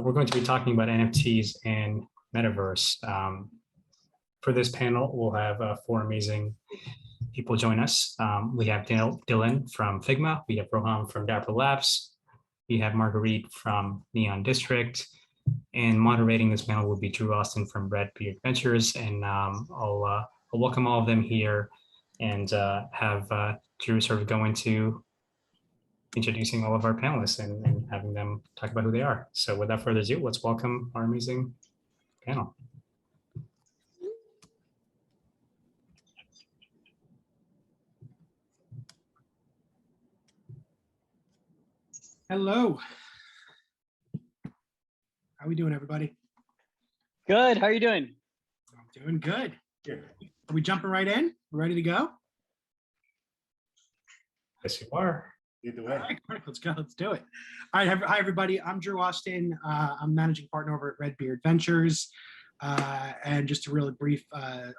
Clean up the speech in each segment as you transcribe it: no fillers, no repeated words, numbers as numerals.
We're going to be talking about NFTs and Metaverse. For this panel, we'll have four amazing people join us. We have Dylan from Figma, we have Roham from Dapper Labs, we have Marguerite from Neon District, and moderating this panel will be Drew Austin from Redbeard Ventures. And I'll welcome all of them here and have Drew sort of go into introducing all of our panelists and having them talk about who they are. So without further ado, let's welcome our amazing panel. Hello. How are we doing, everybody? Good. How are you doing? I'm doing good. Are we jumping right in? Ready to go? Yes, you are. Either way. All right, let's go. Let's do it. All right. Hi, everybody. I'm Drew Austin. I'm managing partner over at Redbeard Ventures. And just a really brief,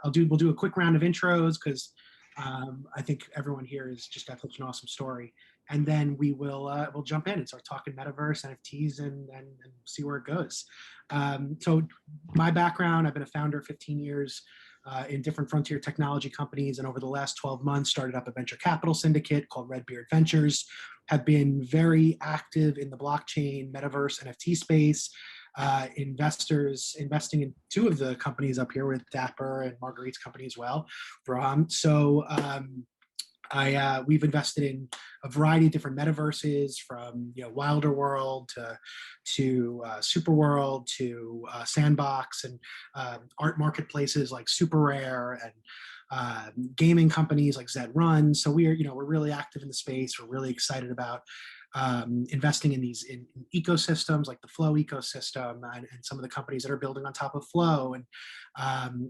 we'll do a quick round of intros because I think everyone here has just got such an awesome story. And then we'll jump in and start talking metaverse, NFTs, and see where it goes. So my background, I've been a founder 15 years in different frontier technology companies, and over the last 12 months started up a venture capital syndicate called Redbeard Ventures. Have been very active in the blockchain, metaverse, NFT space. Investing in two of the companies up here with Dapper and Marguerite's company as well, Roham. So we've invested in a variety of different metaverses, from Wilder World to Super World to Sandbox, and art marketplaces like Super Rare, and gaming companies like Zed Run. So we're really active in the space. We're really excited about investing in these in ecosystems like the Flow ecosystem and some of the companies that are building on top of Flow. And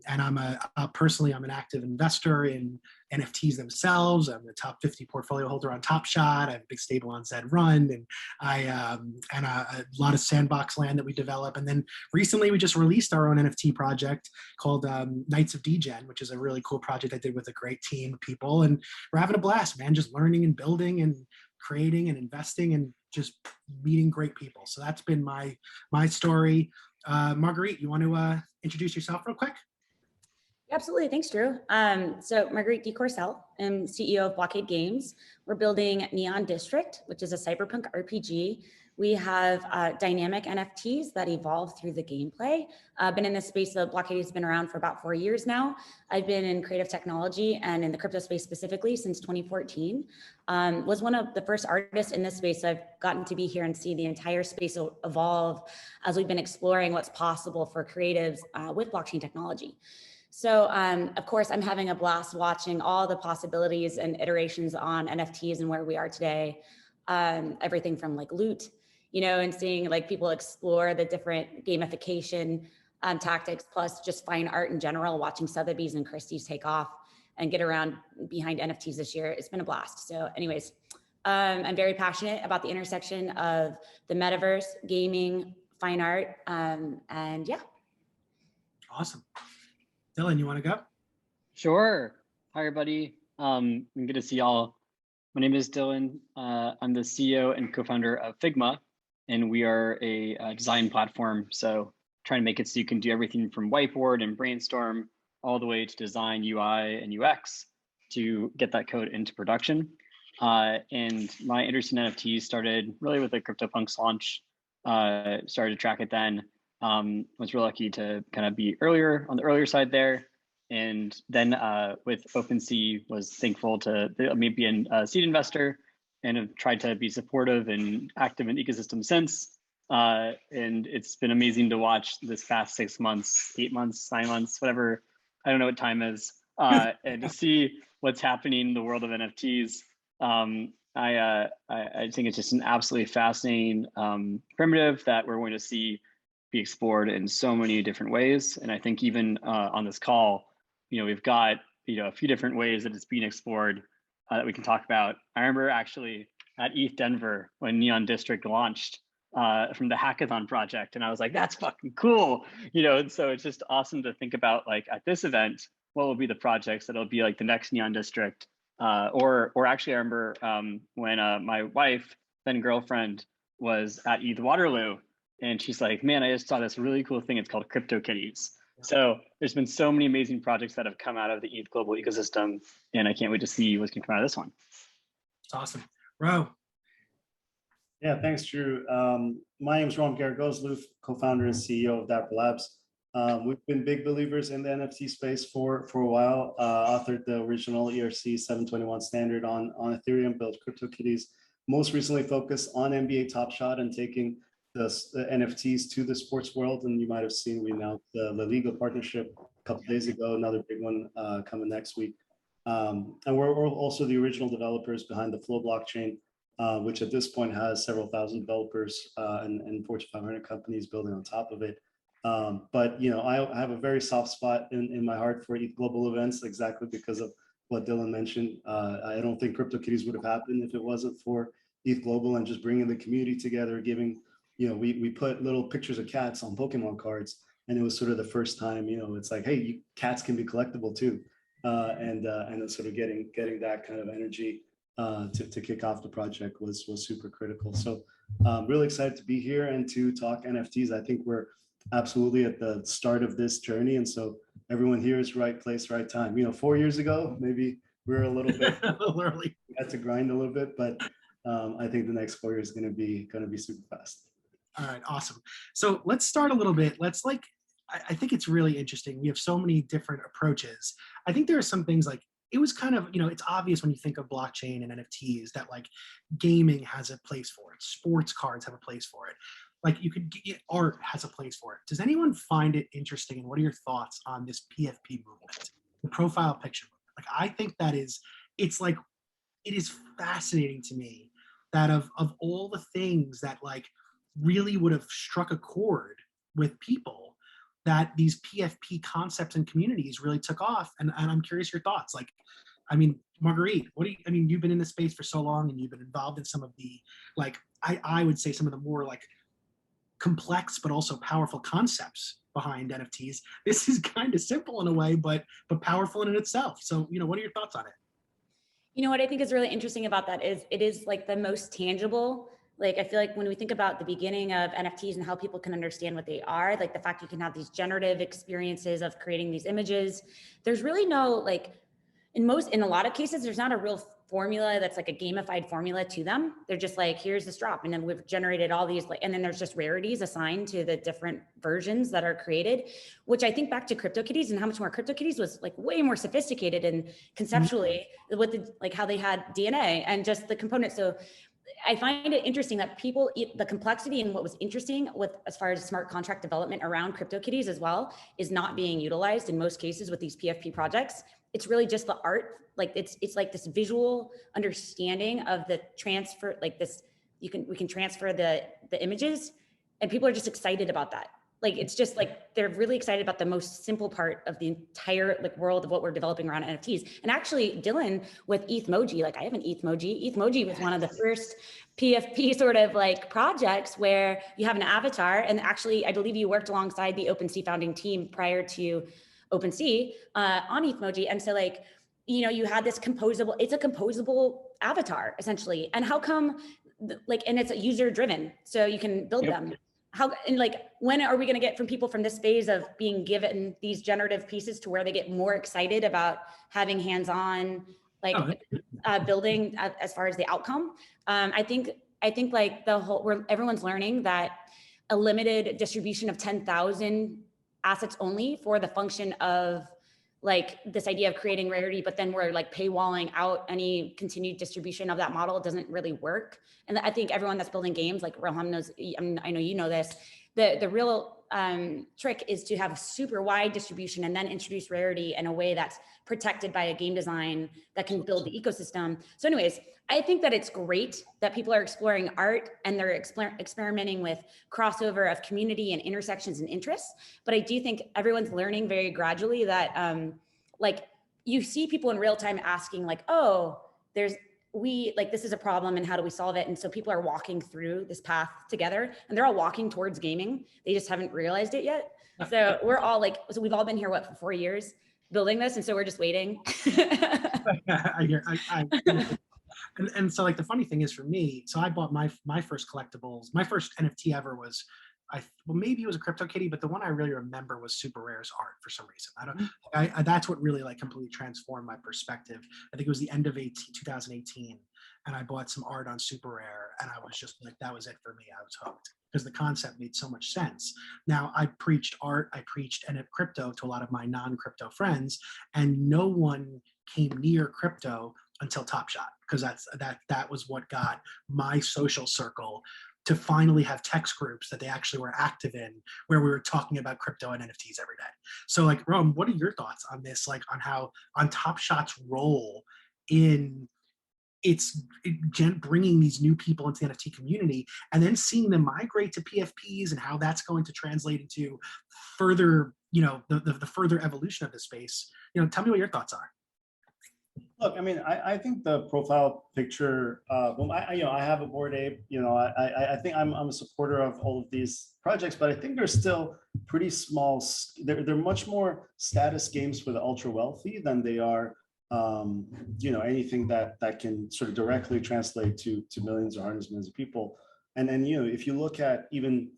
I'm personally, I'm an active investor in NFTs themselves. I'm the top 50 portfolio holder on Top Shot. I have a big stable on Zed Run, and a lot of Sandbox land that we develop. And then recently we just released our own NFT project called Knights of Degen, which is a really cool project I did with a great team of people. And we're having a blast, man, just learning and building and creating and investing and just meeting great people. So that's been my story. Marguerite, you want to introduce yourself real quick? Absolutely. Thanks, Drew. So Marguerite DeCourcel, I'm CEO of Blockade Games. We're building Neon District, which is a cyberpunk RPG. We have dynamic NFTs that evolve through the gameplay. I've been in this space, so Blockade has been around for about 4 years now. I've been in creative technology and in the crypto space specifically since 2014. Was one of the first artists in this space. So I've gotten to be here and see the entire space evolve as we've been exploring what's possible for creatives with blockchain technology. So of course, I'm having a blast watching all the possibilities and iterations on NFTs and where we are today. Everything from like loot, and seeing like people explore the different gamification tactics, plus just fine art in general, watching Sotheby's and Christie's take off and get around behind NFTs this year. It's been a blast. So anyways, I'm very passionate about the intersection of the metaverse, gaming, fine art, and yeah. Awesome. Dylan, you want to go? Sure. Hi, everybody. I'm good to see y'all. My name is Dylan. I'm the CEO and co-founder of Figma, and we are a design platform. So trying to make it so you can do everything from whiteboard and brainstorm all the way to design UI and UX to get that code into production. And my interest in NFTs started really with the CryptoPunks launch. Started to track it then. Was real lucky to kind of be on the earlier side there. And then with OpenSea, was thankful to maybe a seed investor, and have tried to be supportive and active in the ecosystem since. And it's been amazing to watch this past 6 months, 8 months, 9 months, whatever, I don't know what time is, and to see what's happening in the world of NFTs. I think it's just an absolutely fascinating primitive that we're going to see be explored in so many different ways. And I think even on this call, we've got a few different ways that it's being explored that we can talk about. I remember actually at ETH Denver when Neon District launched from the hackathon project, and I was like, that's fucking cool, And so it's just awesome to think about, like, at this event, what will be the projects that'll be like the next Neon District, or actually I remember when my wife, then girlfriend, was at ETH Waterloo, and she's like, man, I just saw this really cool thing. It's called CryptoKitties. So there's been so many amazing projects that have come out of the ETH global ecosystem, and I can't wait to see what's going to come out of this one. It's awesome. Ro. Yeah, thanks, Drew. My name is Roham Gharegozlou, co-founder and CEO of Dapper Labs. We've been big believers in the NFT space for a while. Authored the original ERC 721 standard on Ethereum, built CryptoKitties. Most recently focused on NBA Top Shot and taking the NFTs to the sports world. And you might have seen we announced the La Liga partnership a couple days ago, another big one coming next week. And we're also the original developers behind the Flow blockchain, which at this point has several thousand developers and Fortune 500 companies building on top of it. But I have a very soft spot in my heart for ETH global events, exactly because of what Dylan mentioned. I don't think CryptoKitties would have happened if it wasn't for ETH global and just bringing the community together, giving, we put little pictures of cats on Pokemon cards, and it was sort of the first time, it's like, hey, cats can be collectible too, and it's sort of getting that kind of energy to kick off the project was super critical. So really excited to be here and to talk NFTs. I think we're absolutely at the start of this journey, and so everyone here is right place, right time. 4 years ago, maybe we were a little bit early. We had to grind a little bit, but I think the next 4 years is going to be super fast. All right, awesome. So let's start a little bit. I think it's really interesting. We have so many different approaches. I think there are some things like, it was kind of, it's obvious when you think of blockchain and NFTs that like gaming has a place for it. Sports cards have a place for it. Like you could get art has a place for it. Does anyone find it interesting? And what are your thoughts on this PFP movement, the profile picture movement? Like, I think it is fascinating to me that of all the things that like really would have struck a chord with people, that these PFP concepts and communities really took off. And I'm curious your thoughts. Like, I mean, Marguerite, you've been in this space for so long and you've been involved in some of the, like, I would say some of the more like complex, but also powerful concepts behind NFTs. This is kind of simple in a way, but powerful in itself. So, what are your thoughts on it? What I think is really interesting about that is it is like the most tangible. Like, I feel like when we think about the beginning of NFTs and how people can understand what they are, like the fact you can have these generative experiences of creating these images, there's really no, like, in a lot of cases, there's not a real formula that's like a gamified formula to them. They're just like, here's this drop. And then we've generated all these, and then there's just rarities assigned to the different versions that are created, which I think back to CryptoKitties and how much more CryptoKitties was like way more sophisticated and conceptually with how they had DNA and just the components. So I find it interesting that the complexity and what was interesting with as far as smart contract development around CryptoKitties as well is not being utilized in most cases with these PFP projects. It's really just the art, like it's like this visual understanding of the transfer, like this, we can transfer the images, and people are just excited about that. Like, it's just like, they're really excited about the most simple part of the entire like world of what we're developing around NFTs. And actually, Dylan with ETHmoji, like I have an ETHmoji. ETHmoji was one of the first PFP sort of like projects where you have an avatar. And actually, I believe you worked alongside the OpenSea founding team prior to OpenSea on ETHmoji. And so like, you had this it's a composable avatar essentially. And how come and it's user driven, so you can build them. When are we going to get from people from this phase of being given these generative pieces to where they get more excited about having hands-on building as far as the outcome? I think like everyone's learning that a limited distribution of 10,000 assets only for the function of like this idea of creating rarity, but then we're like paywalling out any continued distribution of that model. It doesn't really work. And I think everyone that's building games, like Roham knows, I know you know this, the real trick is to have a super wide distribution and then introduce rarity in a way that's protected by a game design that can build the ecosystem. So anyways, I think that it's great that people are exploring art and they're experimenting with crossover of community and intersections and interests. But I do think everyone's learning very gradually that like you see people in real time asking like, oh, this is a problem and how do we solve it? And so people are walking through this path together and they're all walking towards gaming. They just haven't realized it yet. So we're all we've all been here, for 4 years building this. And so we're just waiting. And so like the funny thing is for me, so I bought my first collectibles, my first NFT ever was well, maybe it was a CryptoKitty, but the one I really remember was Super Rare's art for some reason. That's what really like completely transformed my perspective. I think it was the end of 2018, and I bought some art on Super Rare, and I was just like, that was it for me. I was hooked because the concept made so much sense. Now I preached art, I preached crypto to a lot of my non-crypto friends, and no one came near crypto until Top Shot, because that was what got my social circle to finally have text groups that they actually were active in, where we were talking about crypto and NFTs every day. So like, Roham, what are your thoughts on this? Like on Top Shot's role in bringing these new people into the NFT community, and then seeing them migrate to PFPs, and how that's going to translate into further, the further evolution of the space. Tell me what your thoughts are. Look, I mean, I think the profile picture, I have a Bored Ape, I think I'm a supporter of all of these projects, but I think they're still pretty small. They're much more status games for the ultra wealthy than they are, anything that can sort of directly translate to millions or hundreds of millions of people. And then, if you look at even,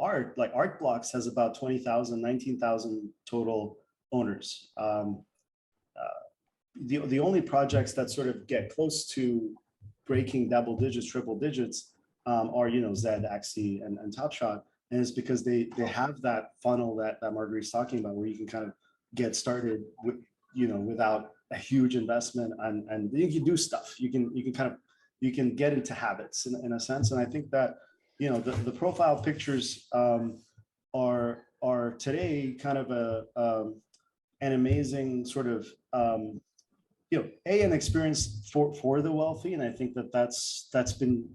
art, like Art Blocks has about 20,000, 19,000 total owners. The only projects that sort of get close to breaking double digits, triple digits, are Zed, Axie, and Top Shot, and it's because they have that funnel that Marguerite's talking about, where you can kind of get started with, without a huge investment, and you can do stuff. You can get into habits in a sense, and I think that the profile pictures are today kind of an amazing sort of an experience for the wealthy, and I think that's been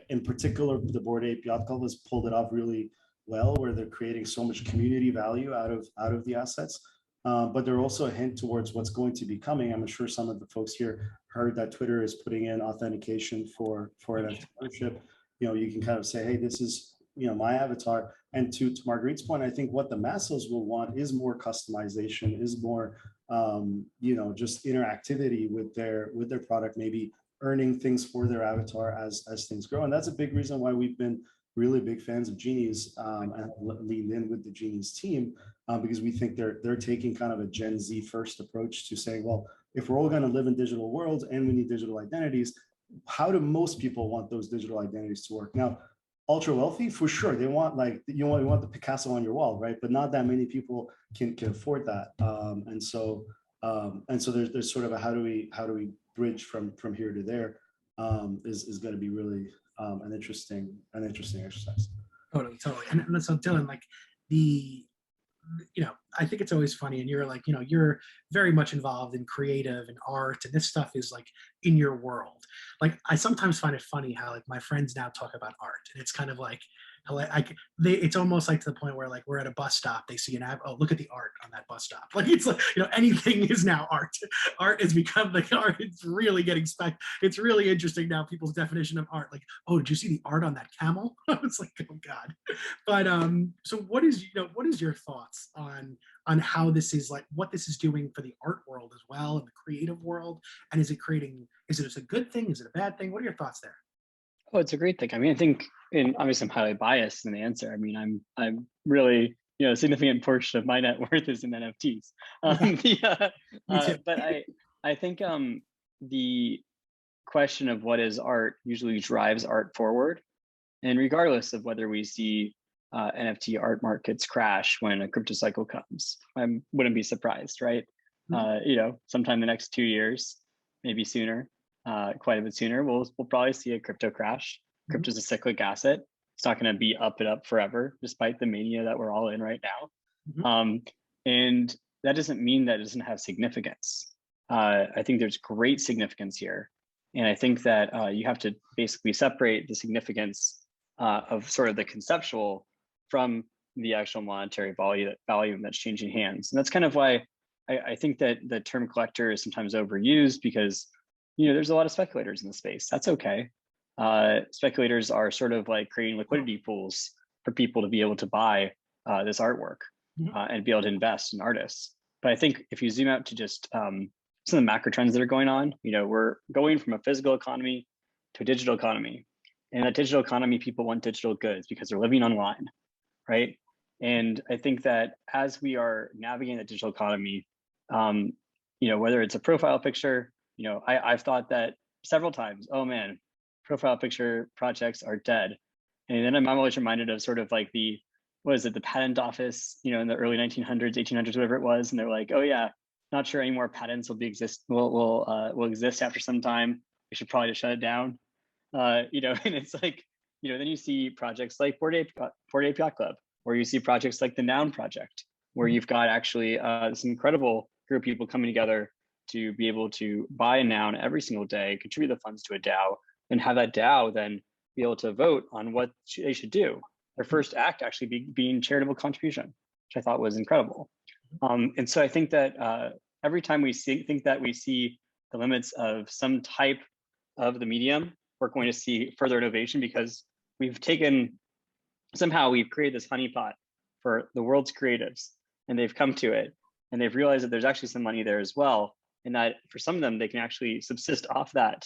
in particular the Bored Ape Yacht Club has pulled it off really well, where they're creating so much community value out of the assets, but they're also a hint towards what's going to be coming. I'm sure some of the folks here heard that Twitter is putting in authentication for NFT ownership. You can kind of say, hey, this is my avatar. And to Marguerite's point, I think what the masses will want is more customization, is more just interactivity with their product, maybe earning things for their avatar as things grow. And that's a big reason why we've been really big fans of Genies, and leaned in with the Genies team, because we think they're taking kind of a Gen Z first approach to saying, well, if we're all going to live in digital worlds and we need digital identities, how do most people want those digital identities to work? Now, ultra wealthy, for sure, they want you want the Picasso on your wall, right? But not that many people can afford that, and so there's sort of a how do we bridge from here to there, is going to be really an interesting exercise. Totally. And so Dylan, like I think it's always funny, and you're like, you're very much involved in creative and art, and this stuff is like in your world. Like, I sometimes find it funny how like my friends now talk about art, and it's kind of like it's almost like to the point where like we're at a bus stop, they see an app, oh, look at the art on that bus stop. Like, it's like, anything is now art. Art has become like art. It's really getting it's really interesting now, people's definition of art. Like, oh, did you see the art on that camel? It's like, oh God. But so what is your thoughts on how this is, like, what this is doing for the art world as well, and the creative world? And is it a good thing? Is it a bad thing? What are your thoughts there? Oh, it's a great thing. I mean, I think, and obviously I'm highly biased in the answer. I mean, I'm really, a significant portion of my net worth is in NFTs. But I think the question of what is art usually drives art forward. And regardless of whether we see NFT art markets crash when a crypto cycle comes, I wouldn't be surprised, right? Sometime in the next 2 years, maybe sooner, quite a bit sooner, we'll probably see a crypto crash. Crypto is a cyclic asset. It's not going to be up and up forever, despite the mania that we're all in right now. And that doesn't mean that it doesn't have significance. I think there's great significance here. And I think that you have to basically separate the significance of sort of the conceptual from the actual monetary value that's changing hands. And that's kind of why I think that the term collector is sometimes overused, because there's a lot of speculators in the space. That's okay. Speculators are sort of like creating liquidity pools for people to be able to buy this artwork and be able to invest in artists. But I think if you zoom out to just some of the macro trends that are going on, we're going from a physical economy to a digital economy. In a digital economy, people want digital goods because they're living online, right? And I think that as we are navigating the digital economy, whether it's a profile picture, I've thought that several times, oh man, profile picture projects are dead. And then I'm always reminded of sort of like the patent office, in the early 1900s, 1800s, whatever it was. And they're like, oh yeah, not sure any more patents will exist after some time. We should probably just shut it down. And it's like, then you see projects like Bored Ape Yacht Club, or you see projects like the Noun Project, where you've got actually this incredible group of people coming together to be able to buy a noun every single day, contribute the funds to a DAO, and have that DAO then be able to vote on what they should do. Their first act actually being charitable contribution, which I thought was incredible. And so I think that every time we think that we see the limits of some type of the medium, we're going to see further innovation, because we've created this honeypot for the world's creatives, and they've come to it and they've realized that there's actually some money there as well. And that for some of them, they can actually subsist off that.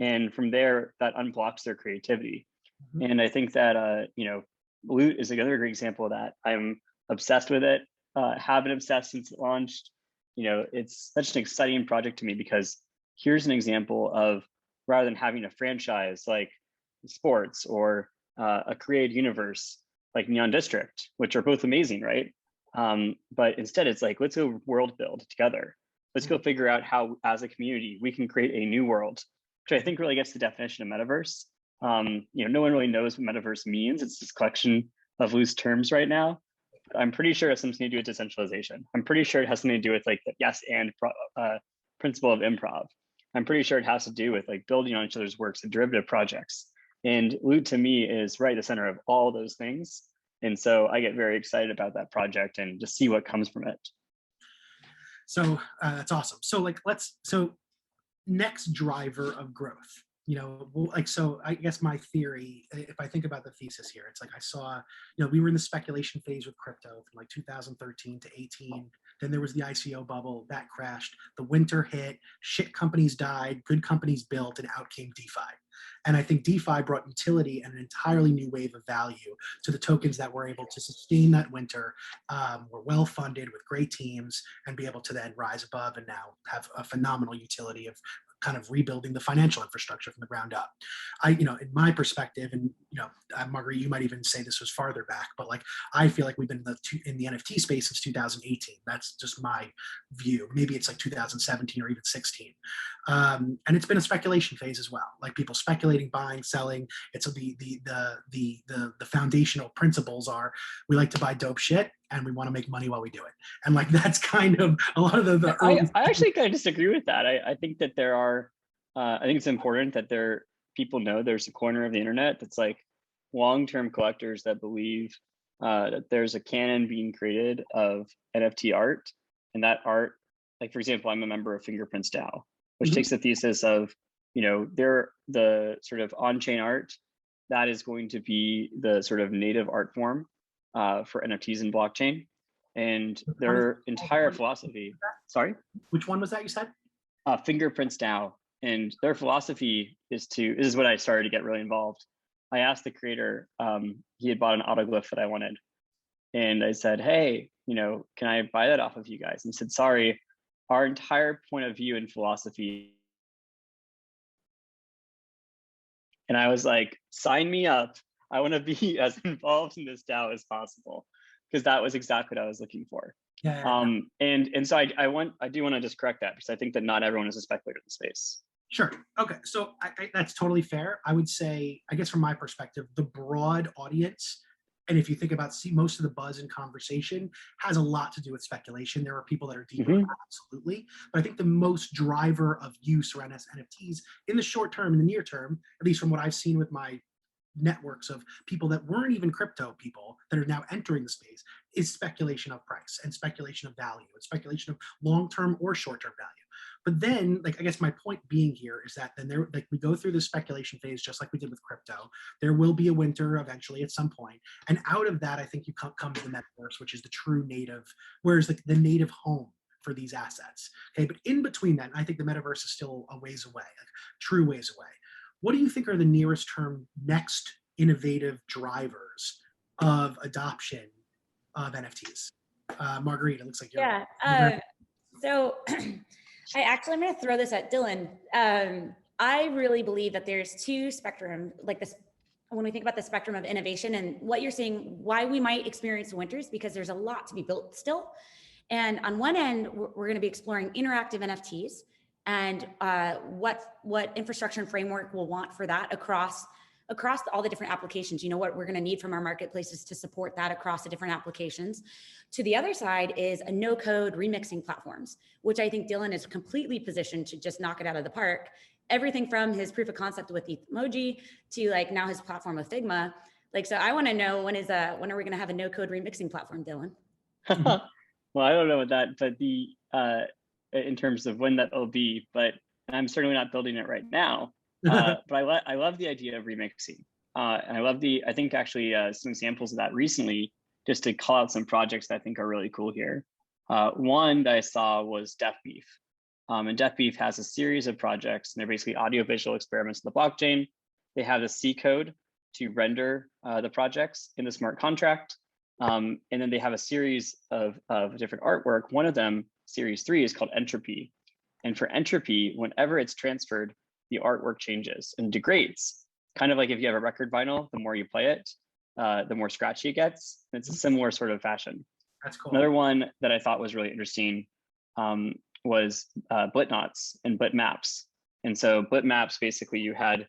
And from there, that unblocks their creativity. And I think that, Loot is another great example of that. I'm obsessed with it, have been obsessed since it launched. It's such an exciting project to me, because here's an example of, rather than having a franchise like sports or a created universe like Neon District, which are both amazing, right? But instead it's like, let's go world build together. Let's go figure out how, as a community, we can create a new world, which I think really gets the definition of metaverse. No one really knows what metaverse means. It's this collection of loose terms right now. I'm pretty sure it has something to do with decentralization. I'm pretty sure it has something to do with like the yes and principle of improv. I'm pretty sure it has to do with like building on each other's works and derivative projects. And Loot to me is right at the center of all those things. And so I get very excited about that project and just see what comes from it. So that's awesome. So next driver of growth, so I guess my theory, if I think about the thesis here, it's like I saw, we were in the speculation phase with crypto from like 2013 to 18. Then there was the ICO bubble that crashed. The winter hit, shit companies died, good companies built, and out came DeFi. And I think DeFi brought utility and an entirely new wave of value to the tokens that were able to sustain that winter, were well funded with great teams, and be able to then rise above and now have a phenomenal utility of kind of rebuilding the financial infrastructure from the ground up. In my perspective, and Marguerite, you might even say this was farther back, but like I feel like we've been in the NFT space since 2018. That's just my view. Maybe it's like 2017 or even 16, and it's been a speculation phase as well. Like people speculating, buying, selling. It's the foundational principles are, we like to buy dope shit and we want to make money while we do it. And like that's kind of a lot of the I actually kind of disagree with that. I think that there are, I think it's important that people know there's a corner of the internet that's like long-term collectors that believe that there's a canon being created of NFT art, and that art, like for example, I'm a member of Fingerprints DAO, which takes the thesis of, they're the sort of on-chain art that is going to be the sort of native art form for NFTs and blockchain, and their entire philosophy. Sorry, which one was that you said? Fingerprints DAO, and their philosophy is this is what I started to get really involved. I asked the creator, he had bought an autoglyph that I wanted, and I said, hey, can I buy that off of you guys? And he said, sorry, our entire point of view and philosophy. And I was like, sign me up. I want to be as involved in this DAO as possible, because that was exactly what I was looking for. Yeah. And so I do want to just correct that, because I think that not everyone is a speculator in the space. Sure. Okay. So that's totally fair. I would say, I guess from my perspective, the broad audience, and if you think about most of the buzz and conversation has a lot to do with speculation. There are people that are deeper, absolutely. But I think the most driver of use around NFTs in the short term, in the near term, at least from what I've seen with my networks of people that weren't even crypto people that are now entering the space, is speculation of price and speculation of value and speculation of long-term or short-term value. But then, like, I guess my point being here is that then we go through this speculation phase just like we did with crypto. There will be a winter eventually at some point, and out of that, I think you come to the metaverse, which is the true native, whereas the native home for these assets. Okay, but in between that, I think the metaverse is still a ways away, like true ways away. what do you think are the nearest term next innovative drivers of adoption of NFTs? Marguerite, it looks like you're. Yeah. So I'm going to throw this at Dylan. I really believe that there's two spectrum, like this, when we think about the spectrum of innovation and what you're seeing, why we might experience winters, because there's a lot to be built still. And on one end, we're going to be exploring interactive NFTs and what infrastructure and framework we'll want for that across all the different applications. You know what we're going to need from our marketplaces to support that across the different applications. To the other side is a no-code remixing platforms, which I think Dylan is completely positioned to just knock it out of the park. Everything from his proof of concept with Emoji to like now his platform with Figma. Like, so I want to know when are we going to have a no-code remixing platform, Dylan? Well, I don't know what that, but in terms of when that will be, but I'm certainly not building it right now. But I love the idea of remixing. And I think actually some examples of that recently, just to call out some projects that I think are really cool here. One that I saw was Deaf Beef. And Deaf Beef has a series of projects, and they're basically audiovisual experiments on the blockchain. They have the C code to render the projects in the smart contract. And then they have a series of different artwork. One of them, series 3, is called Entropy. And for Entropy, whenever it's transferred, the artwork changes and degrades. Kind of like if you have a record vinyl, the more you play it, the more scratchy it gets. It's a similar sort of fashion. That's cool. Another one that I thought was really interesting was Blitnots and Blitmaps. And so Blitmaps, basically you had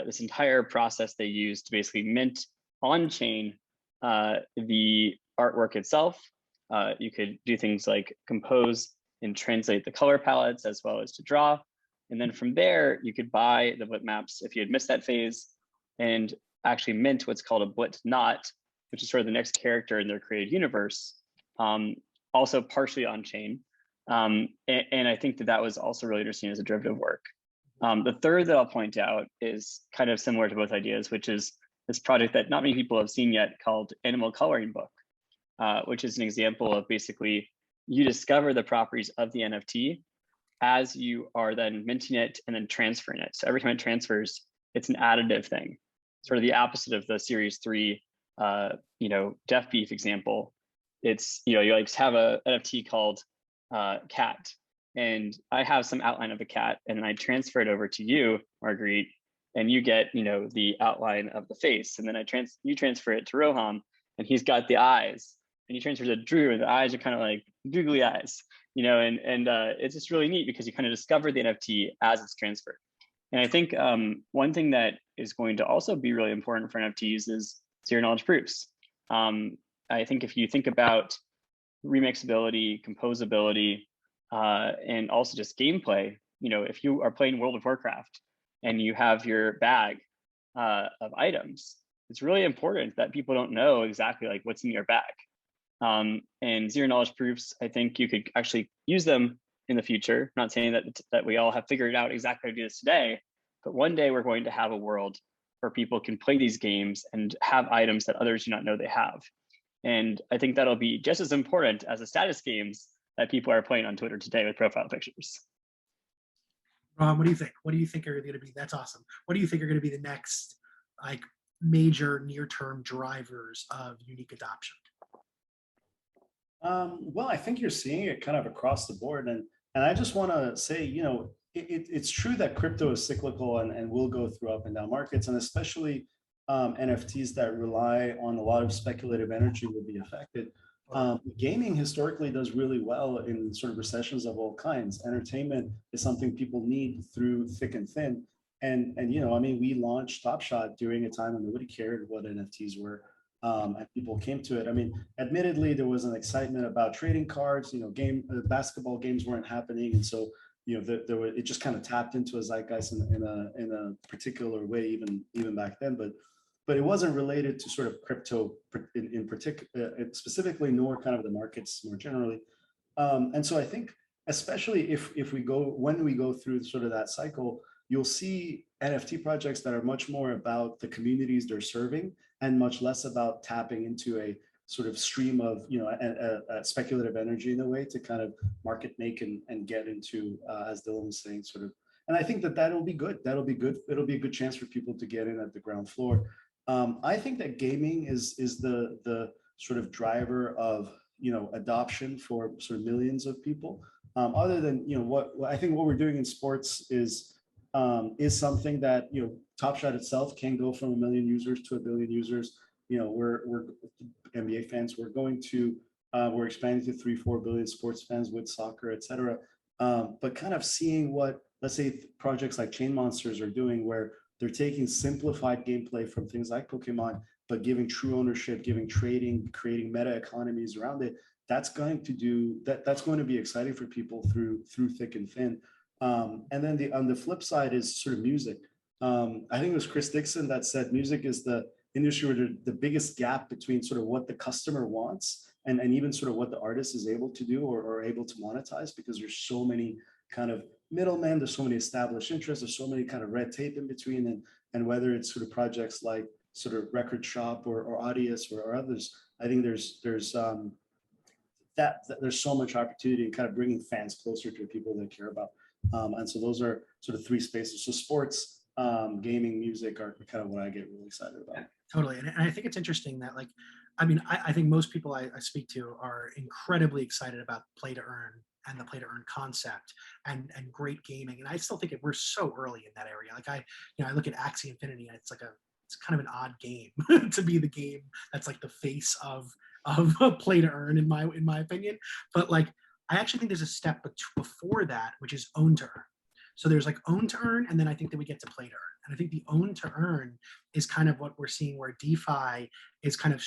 this entire process they used to basically mint on-chain the artwork itself. You could do things like compose and translate the color palettes as well as to draw. And then from there, you could buy the Blitmaps if you had missed that phase and actually mint what's called a Blitnot, which is sort of the next character in their created universe, also partially on-chain. And I think that was also really interesting as a derivative work. The third that I'll point out is kind of similar to both ideas, which is this project that not many people have seen yet called Animal Coloring Book, which is an example of basically you discover the properties of the NFT as you are then minting it and then transferring it. So every time it transfers, it's an additive thing, sort of the opposite of the series 3, Deaf Beef example. It's, you like have a NFT called cat, and I have some outline of a cat, and I transfer it over to you, Marguerite, and you get, the outline of the face, and then you transfer it to Roham, and he's got the eyes, and you transfer it to Drew, and the eyes are kind of like googly eyes, and it's just really neat because you kind of discover the NFT as it's transferred. And I think one thing that is going to also be really important for NFTs is zero knowledge proofs. I think if you think about remixability, composability, and also just gameplay, if you are playing World of Warcraft and you have your bag of items, it's really important that people don't know exactly like what's in your bag. And zero knowledge proofs, I think you could actually use them in the future. I'm not saying that we all have figured out exactly how to do this today, but one day we're going to have a world where people can play these games and have items that others do not know they have. And I think that'll be just as important as the status games that people are playing on Twitter today with profile pictures. What do you think? What do you think are going to be? That's awesome. What do you think are going to be the next major near-term drivers of unique adoption? Well, I think you're seeing it kind of across the board, and I just want to say, it's true that crypto is cyclical and will go through up and down markets, and especially NFTs that rely on a lot of speculative energy will be affected. Gaming historically does really well in sort of recessions of all kinds. Entertainment is something people need through thick and thin. And we launched Top Shot during a time when nobody cared what NFTs were. And people came to it. Admittedly, there was an excitement about trading cards. Basketball games weren't happening, and so it just kind of tapped into a zeitgeist in a particular way, even back then. But it wasn't related to sort of crypto in particular, specifically, nor kind of the markets more generally. And so I think, especially when we go through sort of that cycle, you'll see NFT projects that are much more about the communities they're serving and much less about tapping into a sort of stream of a speculative energy in a way to kind of market make and get into, as Dylan was saying, sort of And I think that that'll be good. That'll be good. It'll be a good chance for people to get in at the ground floor. I think that gaming is the sort of driver of, adoption for sort of millions of people. Other than, what I think what we're doing in sports is something that, Top Shot itself can go from 1 million users to 1 billion users. We're NBA fans. We're expanding to 3-4 billion sports fans with soccer, et cetera. But kind of seeing what, let's say, projects like Chain Monsters are doing, where they're taking simplified gameplay from things like Pokemon, but giving true ownership, giving trading, creating meta economies around it. That's going to be exciting for people through thick and thin. And then on the flip side is sort of music. I think it was Chris Dixon that said music is the industry where the biggest gap between sort of what the customer wants and even sort of what the artist is able to do or able to monetize, because there's so many kind of middlemen, there's so many established interests, there's so many kind of red tape in between, and whether it's sort of projects like sort of Record Shop or Audius or others, I think there's so much opportunity in kind of bringing fans closer to the people they care about. And so those are sort of three spaces. So sports, gaming, music are kind of what I get really excited about. Totally. And I think it's interesting that, like, I think most people I speak to are incredibly excited about play to earn and the play to earn concept and great gaming. And I still think we're so early in that area. Like I look at Axie Infinity, and it's kind of an odd game to be the game that's like the face of play to earn in my opinion. But like, I actually think there's a step before that, which is own to earn. So there's like own to earn, and then I think that we get to play to earn. And I think the own to earn is kind of what we're seeing, where DeFi is kind of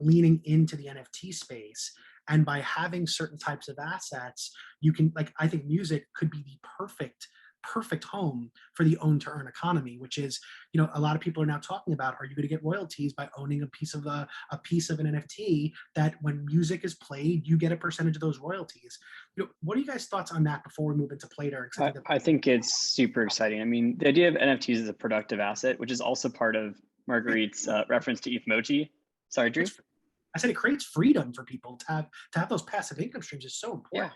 leaning into the NFT space. And by having certain types of assets, you can, like, I think music could be the perfect home for the own to earn economy, which is, a lot of people are now talking about, are you going to get royalties by owning a piece of an NFT that when music is played, you get a percentage of those royalties. What are you guys' thoughts on that before we move into play to earn? I think it's super exciting. I mean, the idea of NFTs as a productive asset, which is also part of Marguerite's reference to ETHmoji. Sorry, Drew. I said it creates freedom for people to have those passive income streams is so important. Yeah.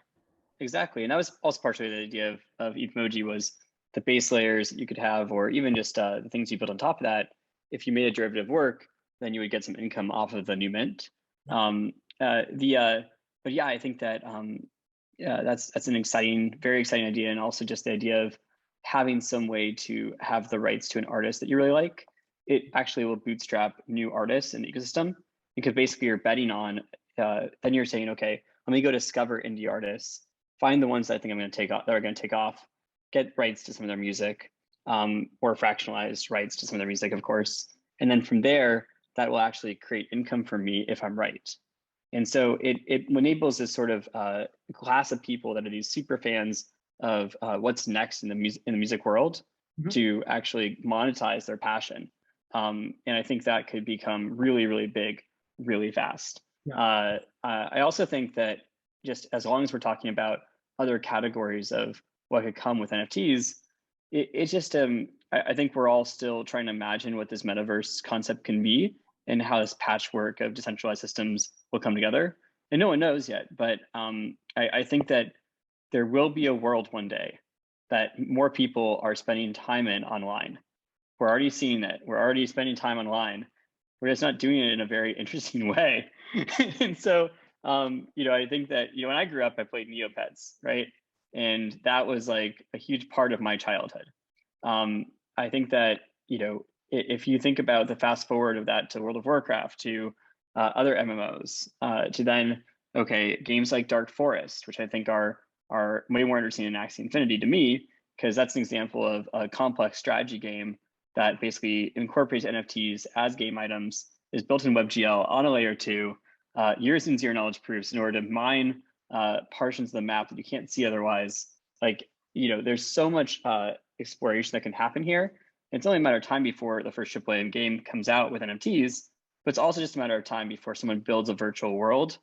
Exactly. And that was also partially the idea of ETHmoji, was the base layers that you could have, or even just the things you built on top of that. If you made a derivative work, then you would get some income off of the new mint. But yeah, I think that that's an very exciting idea. And also just the idea of having some way to have the rights to an artist that you really like. It actually will bootstrap new artists in the ecosystem, because basically you're betting on, then you're saying, okay, let me go discover indie artists, find the ones that I think I'm going to take off, that are going to take off, get rights to some of their music, or fractionalized rights to some of their music, of course. And then from there, that will actually create income for me if I'm right. And so it enables this sort of class of people that are these super fans of what's next in the music world, mm-hmm. to actually monetize their passion. And I think that could become really, really big, really fast. Yeah. I also think that just as long as we're talking about other categories of what could come with NFTs, it's just I think we're all still trying to imagine what this metaverse concept can be and how this patchwork of decentralized systems will come together. And no one knows yet, but I think that there will be a world one day that more people are spending time online. We're already seeing that. We're already spending time online. We're just not doing it in a very interesting way. And so, I think that, when I grew up, I played Neopets, right? And that was like a huge part of my childhood. I think that, if you think about the fast forward of that to World of Warcraft, to other MMOs, to then, games like Dark Forest, which I think are way more interesting than Axie Infinity to me, because that's an example of a complex strategy game that basically incorporates NFTs as game items, is built in WebGL on a layer 2, using zero knowledge proofs in order to mine portions of the map that you can't see otherwise. Like, there's so much exploration that can happen here. It's only a matter of time before the first AAA game comes out with NFTs, but it's also just a matter of time before someone builds a virtual world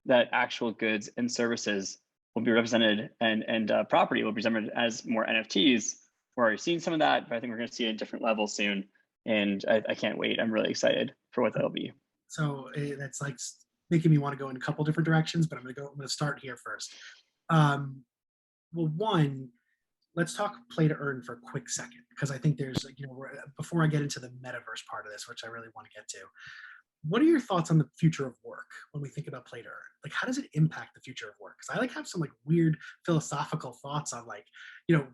that actual goods and services will be represented, and property will be represented as more NFTs. We're already seeing some of that, but I think we're going to see it at different levels soon. And I can't wait. I'm really excited for what that'll be. So that's like making me want to go in a couple different directions, but I'm going to start here first. Well, one, let's talk play to earn for a quick second, because I think there's, before I get into the metaverse part of this, which I really want to get to, what are your thoughts on the future of work when we think about play to earn? Like, how does it impact the future of work? Because I have some weird philosophical thoughts on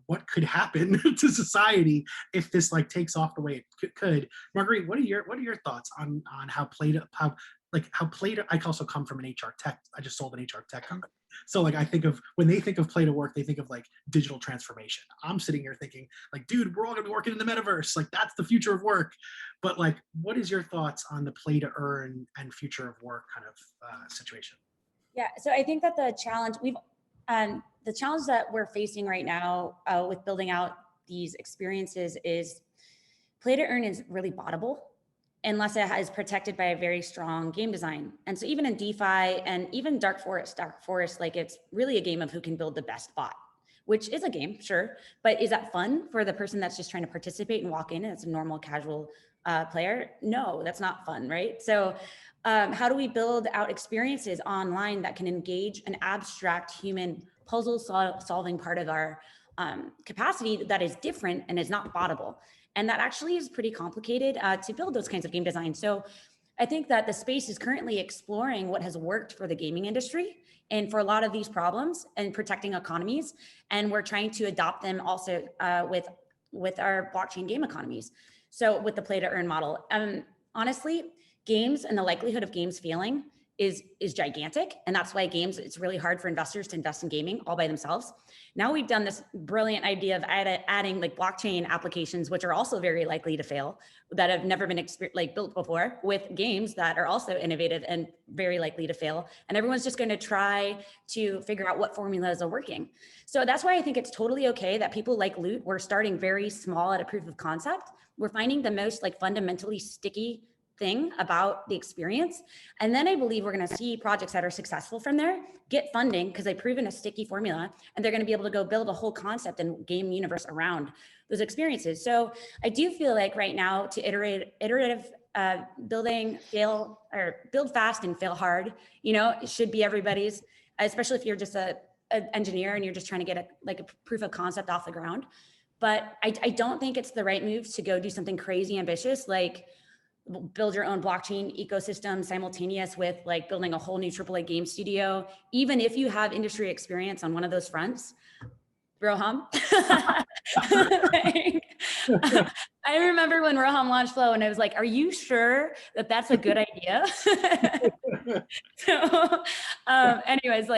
what could happen to society if this takes off the way it could. Marguerite, what are your thoughts on how play to I also come from an HR tech. I just sold an HR tech company. So I think of, when they think of play to work, they think of digital transformation. I'm sitting here thinking dude, we're all gonna be working in the metaverse. That's the future of work. But what is your thoughts on the play to earn and future of work kind of situation? Yeah, so I think that the challenge that we're facing right now with building out these experiences is play to earn is really bottable unless it is protected by a very strong game design. And so even in DeFi and even Dark Forest, it's really a game of who can build the best bot, which is a game, sure, but is that fun for the person that's just trying to participate and walk in and it's a normal casual player? No, that's not fun, right? So how do we build out experiences online that can engage an abstract human puzzle solving part of our capacity that is different and is not bottable? And that actually is pretty complicated to build those kinds of game designs. So I think that the space is currently exploring what has worked for the gaming industry and for a lot of these problems and protecting economies. And we're trying to adopt them also with our blockchain game economies. So with the play to earn model, honestly, games and the likelihood of games failing is gigantic. And that's why it's really hard for investors to invest in gaming all by themselves. Now we've done this brilliant idea of adding blockchain applications, which are also very likely to fail, that have never been built before, with games that are also innovative and very likely to fail. And everyone's just going to try to figure out what formulas are working. So that's why I think it's totally okay that people like Loot, we're starting very small at a proof of concept. We're finding the most fundamentally sticky thing about the experience. And then I believe we're going to see projects that are successful from there get funding because they've proven a sticky formula, and they're going to be able to go build a whole concept and game universe around those experiences. So I do feel right now to iterative building, build fast and fail hard, it should be everybody's, especially if you're just an engineer and you're just trying to get a proof of concept off the ground. But I don't think it's the right move to go do something crazy ambitious, build your own blockchain ecosystem simultaneous with building a whole new AAA game studio, even if you have industry experience on one of those fronts. Roham. I remember when Roham launched Flow and I was are you sure that that's a good idea? So anyways,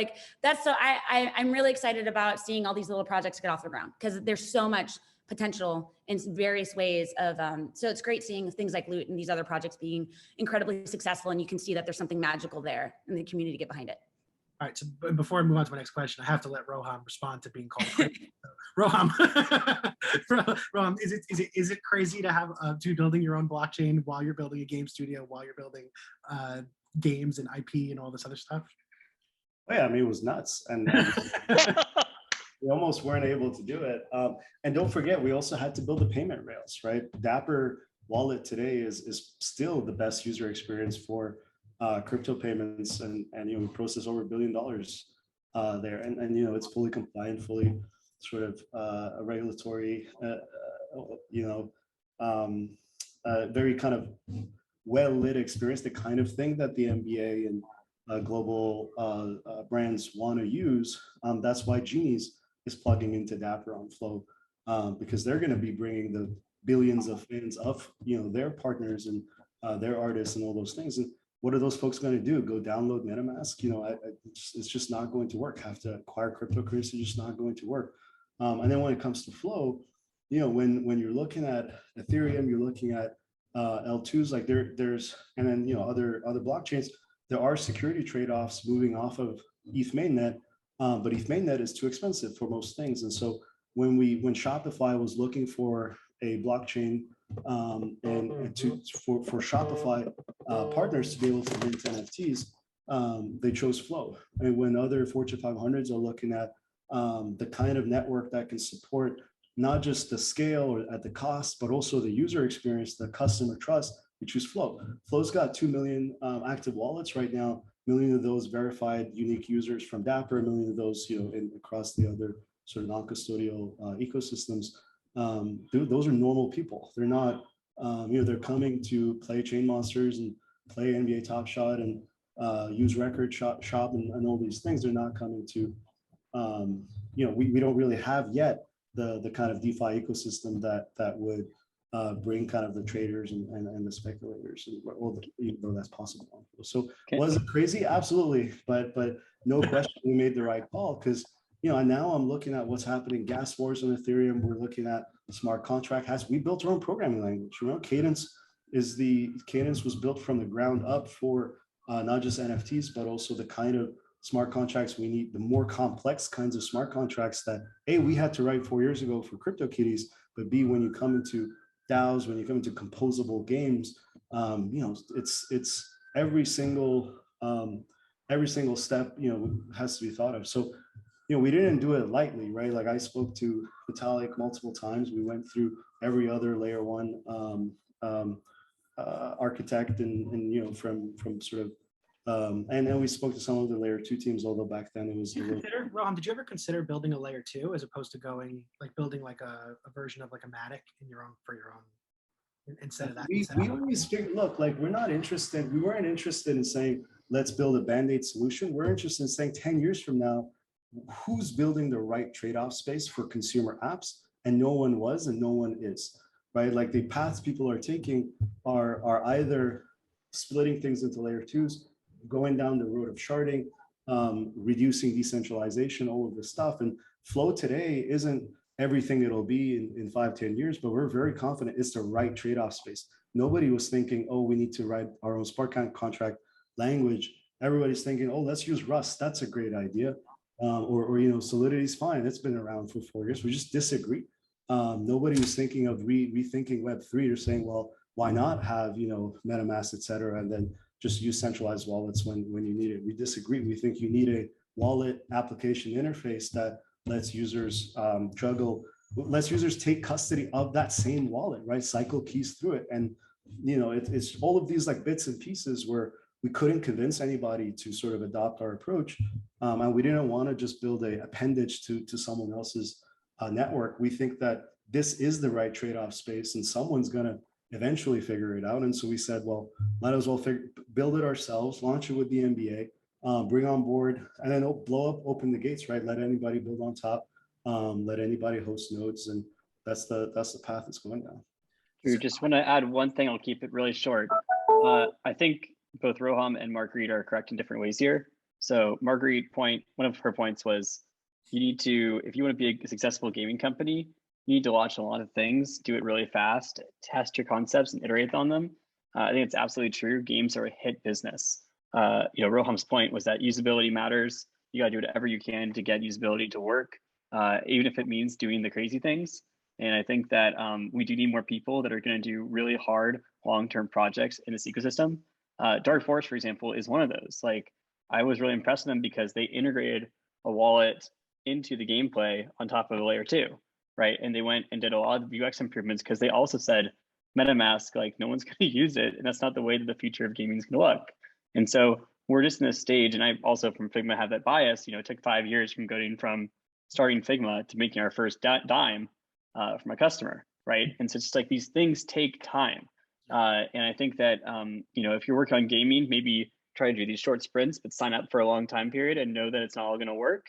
I'm really excited about seeing all these little projects get off the ground because there's so much potential in various ways of, so it's great seeing things like Loot and these other projects being incredibly successful, and you can see that there's something magical there in the community to get behind it. All right, so before I move on to my next question, I have to let Roham respond to being called crazy. Roham, Roham, is it crazy to have to building your own blockchain while you're building a game studio, while you're building games and IP and all this other stuff? Oh, yeah, I mean, it was nuts, and we almost weren't able to do it. And don't forget, we also had to build the payment rails, right? Dapper Wallet today is still the best user experience for crypto payments, and we process over $1 billion there, and it's fully compliant, fully sort of a regulatory, very kind of well lit experience, the kind of thing that the NBA and global brands want to use. That's why Genies is plugging into Dapper on Flow, because they're going to be bringing the billions of fans of their partners and their artists and all those things. And what are those folks going to do? Go download MetaMask? It's just not going to work. Have to acquire cryptocurrency, just not going to work. And then when it comes to Flow, when you're looking at Ethereum, you're looking at L2s, there's, and then other blockchains. There are security trade-offs moving off of ETH mainnet, but ETH mainnet is too expensive for most things. And so when Shopify was looking for a blockchain for Shopify partners to be able to mint NFTs, they chose Flow. And when other Fortune 500s are looking at the kind of network that can support not just the scale or at the cost, but also the user experience, the customer trust, we choose Flow. Flow's got 2 million active wallets right now, 1 million of those verified unique users from Dapper, 1 million of those across the other sort of non-custodial ecosystems, those are normal people. They're not, they're coming to play Chain Monsters and play NBA Top Shot and use Record Shop and all these things. They're not coming to, we don't really have yet the kind of DeFi ecosystem that would bring kind of the traders and the speculators, even though that's possible. So was it crazy? Absolutely, but no question we made the right call, because and now I'm looking at what's happening. Gas wars on Ethereum. We're looking at smart contract has. We built our own programming language. Cadence was built from the ground up for not just NFTs, but also the kind of smart contracts we need, the more complex kinds of smart contracts that A, we had to write 4 years ago for CryptoKitties, but B, when you come into DAOs, when you come into composable games, it's every single step, has to be thought of. So, we didn't do it lightly, right? Like I spoke to Vitalik multiple times. We went through every other layer one architect and from sort of, and then we spoke to some of the layer two teams, although back then it was Roham, did you ever consider building a layer two as opposed to building like a version of like a Matic in your own instead of that? We always figured, look, like we weren't interested in saying, let's build a Band-Aid solution. We're interested in saying 10 years from now, who's building the right trade-off space for consumer apps? And no one was, and no one is, right? Like the paths people are taking are either splitting things into layer twos, going down the road of sharding, reducing decentralization, all of this stuff. And flow today isn't everything it'll be in 5-10 years, but we're very confident it's the right trade-off space. Nobody was thinking, oh, we need to write our own smart contract language. Everybody's thinking, oh, let's use Rust. That's a great idea. Or Solidity is fine. It's been around for 4 years. We just disagree. Nobody was thinking of rethinking Web3 or saying, well, why not have MetaMask, et cetera, and then just use centralized wallets when you need it. We disagree. We think you need a wallet application interface that lets users lets users take custody of that same wallet, right? Cycle keys through it. And it's all of these like bits and pieces where we couldn't convince anybody to sort of adopt our approach. And we didn't want to just build a appendage to someone else's network. We think that this is the right trade-off space and someone's going to eventually figure it out. And so we said, well, might as well build it ourselves, launch it with the NBA, bring on board, and then blow up, open the gates, right? Let anybody build on top, let anybody host nodes. And that's the path it's going down. We just want to add one thing. I'll keep it really short. I think both Roham and Marguerite are correct in different ways here. So Marguerite one of her points was you need to, if you want to be a successful gaming company, you need to launch a lot of things, do it really fast, test your concepts and iterate on them. I think it's absolutely true. Games are a hit business. Roham's point was that usability matters. You got to do whatever you can to get usability to work, even if it means doing the crazy things. And I think that we do need more people that are going to do really hard long-term projects in this ecosystem. Dark Forest, for example, is one of those. Like, I was really impressed with them because they integrated a wallet into the gameplay on top of a layer two, right? And they went and did a lot of UX improvements because they also said MetaMask, like no one's going to use it, and that's not the way that the future of gaming is going to look. And so we're just in this stage, and I also from Figma have that bias. It took 5 years from starting Figma to making our first dime from a customer, right? And so it's just like these things take time. And I think that, if you're working on gaming, maybe try to do these short sprints, but sign up for a long time period and know that it's not all going to work.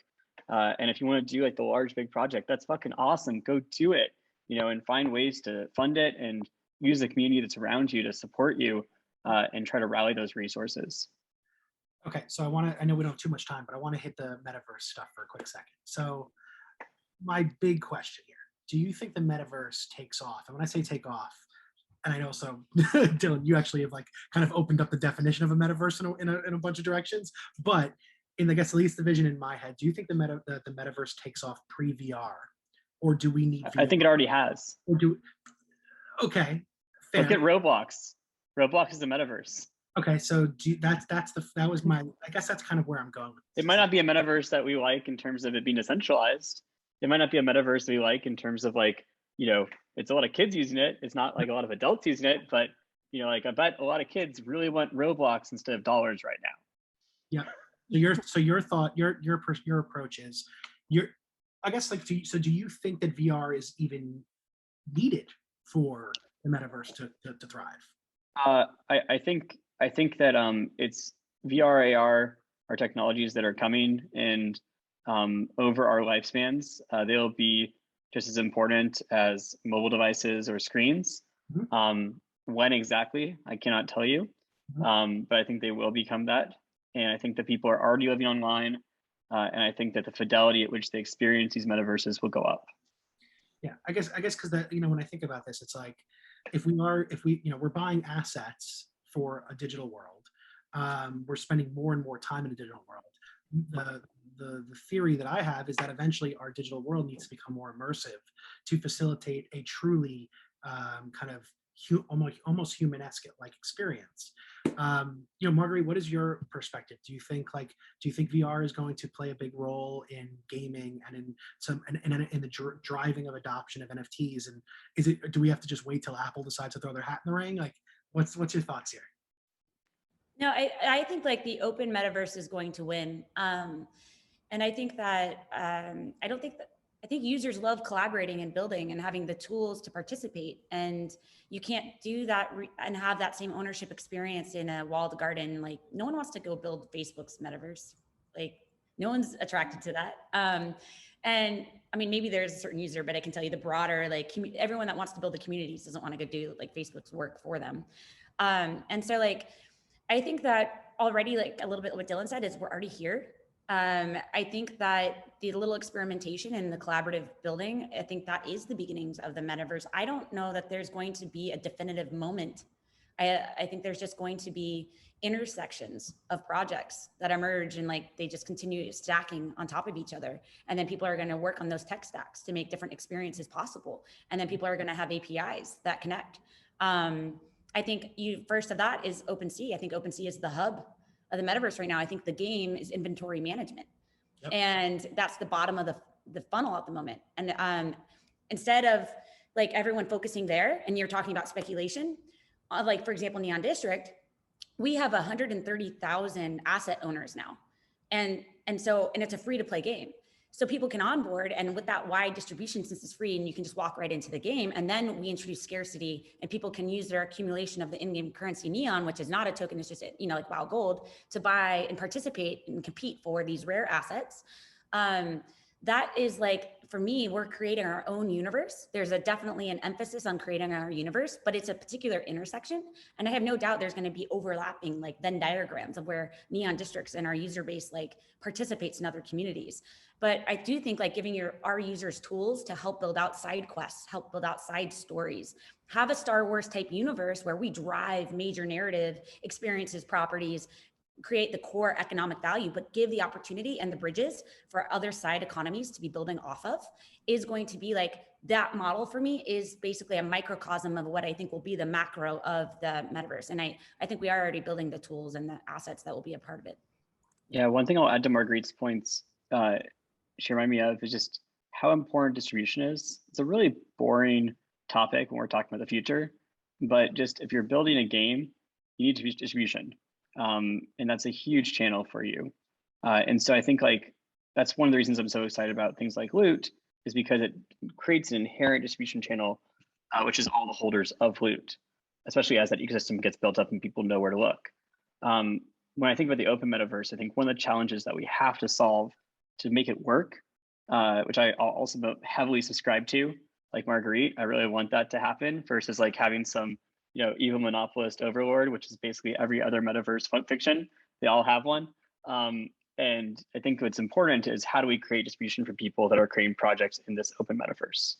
And if you want to do like the large, big project, that's fucking awesome. Go do it, and find ways to fund it and use the community that's around you to support you and try to rally those resources. Okay, so I know we don't have too much time, but I want to hit the metaverse stuff for a quick second. So my big question here, do you think the metaverse takes off? And when I say take off, and I know, so Dylan, you actually have like kind of opened up the definition of a metaverse in a bunch of directions, but in, I guess, at least the vision in my head, do you think the metaverse takes off pre-VR, or do we need VR? I think it already has. Okay, fair. Look at Roblox. Roblox is the metaverse. Okay, so that was my, I guess that's kind of where I'm going with this. It might not be a metaverse that we like in terms of it being decentralized. It might not be a metaverse that we like in terms of like, it's a lot of kids using it. It's not like a lot of adults using it, but I bet a lot of kids really want Roblox instead of dollars right now. Yeah. So your thought, your approach is I guess like, do you think that VR is even needed for the metaverse to thrive? I think that it's VR, AR are technologies that are coming, and over our lifespans, they'll be just as important as mobile devices or screens. When exactly, I cannot tell you, but I think they will become that. And I think that people are already living online, and I think that the fidelity at which they experience these metaverses will go up. Yeah, I guess because that, you know, when I think about this, it's like if we you know, we're buying assets for a digital world, we're spending more and more time in a digital world. The theory that I have is that eventually our digital world needs to become more immersive to facilitate a truly kind of almost human-esque like experience. You know, Marguerite, what is your perspective? Do you think VR is going to play a big role in gaming and in in the driving of adoption of NFTs? And do we have to just wait till Apple decides to throw their hat in the ring? Like, what's your thoughts here? No, I think like the open metaverse is going to win. And I think that I think users love collaborating and building and having the tools to participate. And you can't do that and have that same ownership experience in a walled garden. Like no one wants to go build Facebook's metaverse. Like no one's attracted to that. And I mean, maybe there's a certain user, but I can tell you the broader, like everyone that wants to build the communities doesn't want to go do like Facebook's work for them. And so like, I think that already, like a little bit what Dylan said, is we're already here. I think that the little experimentation and the collaborative building, I think that is the beginnings of the metaverse. I don't know that there's going to be a definitive moment. I think there's just going to be intersections of projects that emerge and like they just continue stacking on top of each other. And then people are going to work on those tech stacks to make different experiences possible. And then people are going to have APIs that connect. I think first of that is OpenSea. I think OpenSea is the hub of the metaverse right now. I think the game is inventory management. Yep. And that's the bottom of the funnel at the moment. And instead of like everyone focusing there, and you're talking about speculation, like for example, Neon District, we have 130,000 asset owners now. And it's a free to play game. So people can onboard, and with that wide distribution, since it's free and you can just walk right into the game, and then we introduce scarcity and people can use their accumulation of the in-game currency Neon, which is not a token, it's just, you know, like WoW Gold, to buy and participate and compete for these rare assets. That is like, for me, we're creating our own universe. There's definitely an emphasis on creating our universe, but it's a particular intersection. And I have no doubt there's going to be overlapping like Venn diagrams of where Neon Districts and our user base like participates in other communities. But I do think like giving our users tools to help build out side quests, help build out side stories, have a Star Wars type universe where we drive major narrative experiences, properties, create the core economic value, but give the opportunity and the bridges for other side economies to be building off of, is going to be like, that model for me is basically a microcosm of what I think will be the macro of the metaverse. And I think we are already building the tools and the assets that will be a part of it. Yeah, one thing I'll add to Marguerite's points, she reminded me of, is just how important distribution is. It's a really boring topic when we're talking about the future, but just if you're building a game, you need to be distribution. And that's a huge channel for you. And so I think like that's one of the reasons I'm so excited about things like Loot, is because it creates an inherent distribution channel, which is all the holders of Loot, especially as that ecosystem gets built up and people know where to look. When I think about the open metaverse, I think one of the challenges that we have to solve to make it work, which I also heavily subscribe to, like Marguerite, I really want that to happen versus like having some, you know, evil monopolist overlord, which is basically every other metaverse fiction. They all have one. And I think what's important is how do we create distribution for people that are creating projects in this open metaverse?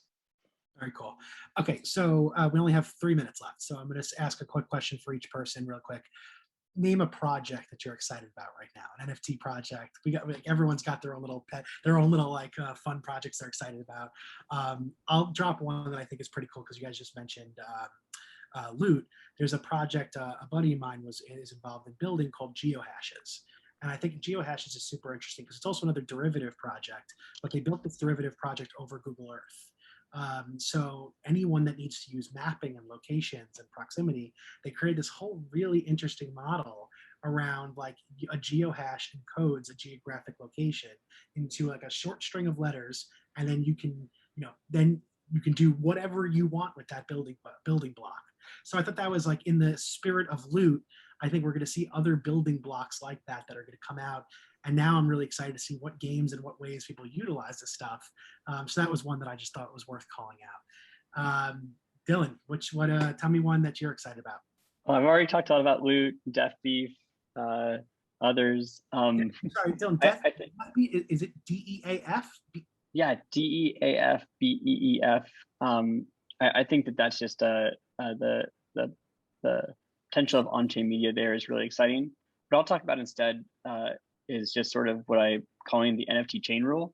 Very cool. Okay, so we only have 3 minutes left. So I'm going to ask a quick question for each person real quick. Name a project that you're excited about right now, an NFT project. Everyone's got their own little like fun projects they're excited about. I'll drop one that I think is pretty cool because you guys just mentioned Loot. There's a project a buddy of mine is involved in building called Geohashes. And I think Geohashes is super interesting because it's also another derivative project, but they built this derivative project over Google Earth. So anyone that needs to use mapping and locations and proximity, they created this whole really interesting model around like a geohash encodes a geographic location into like a short string of letters, and then you can, then you can do whatever you want with that building block. So I thought that was like in the spirit of Loot. I think we're going to see other building blocks like that are going to come out. And now I'm really excited to see what games and what ways people utilize this stuff. So that was one that I just thought was worth calling out. Dylan, tell me one that you're excited about. Well, I've already talked a lot about Loot, Death Beef, others. Sorry, Dylan, Death Beef, is it DEAF? Yeah, DEAFBEEF. I think that's just the potential of on-chain media there is really exciting. What I'll talk about instead is just sort of what I'm calling the NFT Chain Rule,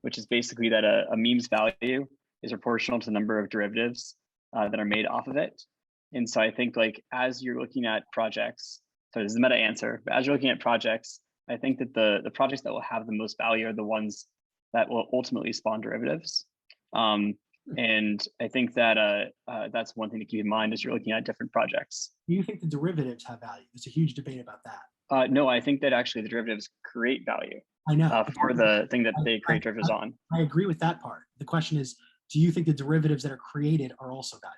which is basically that a meme's value is proportional to the number of derivatives that are made off of it. And so I think like as you're looking at projects, so this is a meta answer, but as you're looking at projects, I think that the projects that will have the most value are the ones that will ultimately spawn derivatives. And I think that that's one thing to keep in mind as you're looking at different projects. Do you think the derivatives have value? There's a huge debate about that. No, I think that actually the derivatives create value. I know. For the thing that they create derivatives on. I agree with that part. The question is, do you think the derivatives that are created are also valuable?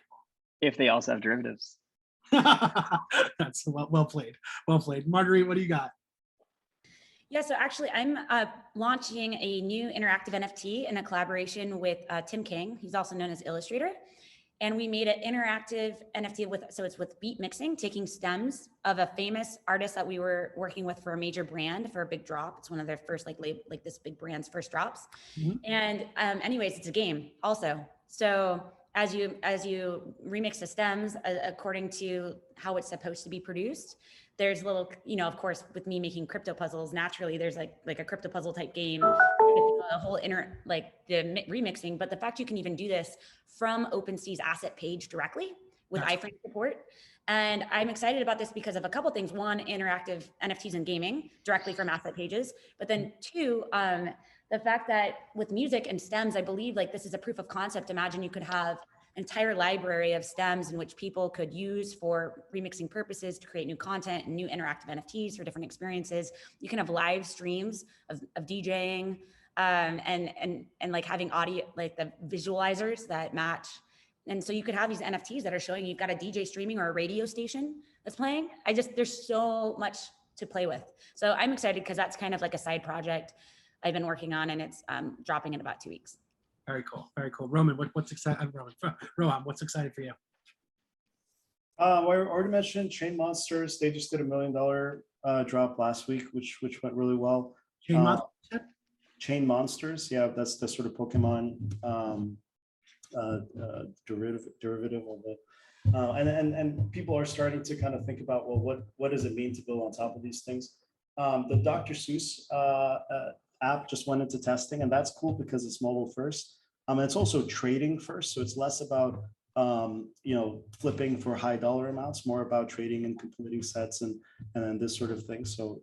If they also have derivatives. That's well played. Well played. Marguerite, what do you got? Yeah, so actually I'm launching a new interactive NFT in a collaboration with Tim King. He's also known as Illustrator. And we made an interactive NFT it's with beat mixing, taking stems of a famous artist that we were working with for a major brand for a big drop. It's one of their first like this big brand's first drops. Mm-hmm. And anyways, it's a game also. So as you remix the stems according to how it's supposed to be produced, there's little, of course, with me making crypto puzzles, naturally there's like a crypto puzzle type game, a whole the remixing. But the fact you can even do this from OpenSea's asset page directly with iframe support. And I'm excited about this because of a couple things. One, interactive NFTs and gaming directly from asset pages. But then two, the fact that with music and stems, I believe like this is a proof of concept. Imagine you could have entire library of stems in which people could use for remixing purposes to create new content and new interactive NFTs for different experiences. You can have live streams of DJing and like having audio, like the visualizers that match. And so you could have these NFTs that are showing you've got a DJ streaming or a radio station that's playing. there's so much to play with. So I'm excited because that's kind of like a side project I've been working on, and it's dropping in about 2 weeks. Very cool. Very cool. Roman, what's exciting? Roham, what's exciting for you? I already mentioned Chain Monsters. They just did $1 million drop last week, which went really well. Chain Monsters. Yeah, that's the sort of Pokemon derivative of it. And people are starting to kind of think about, well, what does it mean to build on top of these things? The Dr. Seuss app just went into testing, and that's cool because it's mobile first. It's also trading first, so it's less about flipping for high dollar amounts, more about trading and completing sets and this sort of thing. So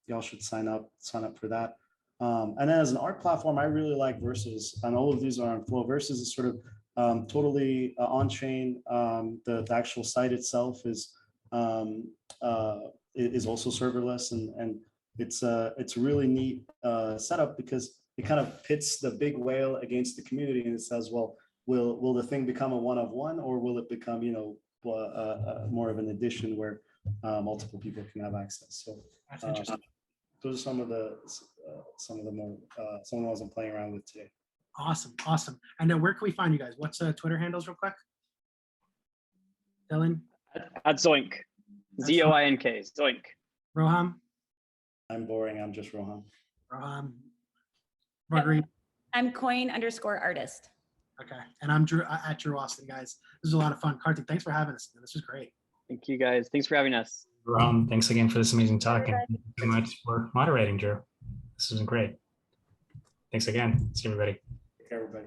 y'all should sign up for that. And then as an art platform, I really like Versus, and all of these are on Flow. Versus is sort of totally on chain. The actual site itself is also serverless, and it's a really neat setup because it kind of pits the big whale against the community, and it says, well, will the thing become a one of one, or will it become more of an addition where multiple people can have access? So that's interesting. Those are some of the ones I'm playing around with today. Awesome. And where can we find you guys? What's Twitter handles real quick? Dylan? At Zoink. Zoink. Zoink. Roham? I'm boring. I'm just Roham. Marguerite? I'm coin_artist. Okay. And I'm Drew at Drew Austin, guys. This was a lot of fun. Kartik, thanks for having us. This was great. Thank you, guys. Thanks for having us. Thanks again for this amazing talk, and thank you very much for moderating, Drew. This was great. Thanks again. See everybody. Take care, everybody.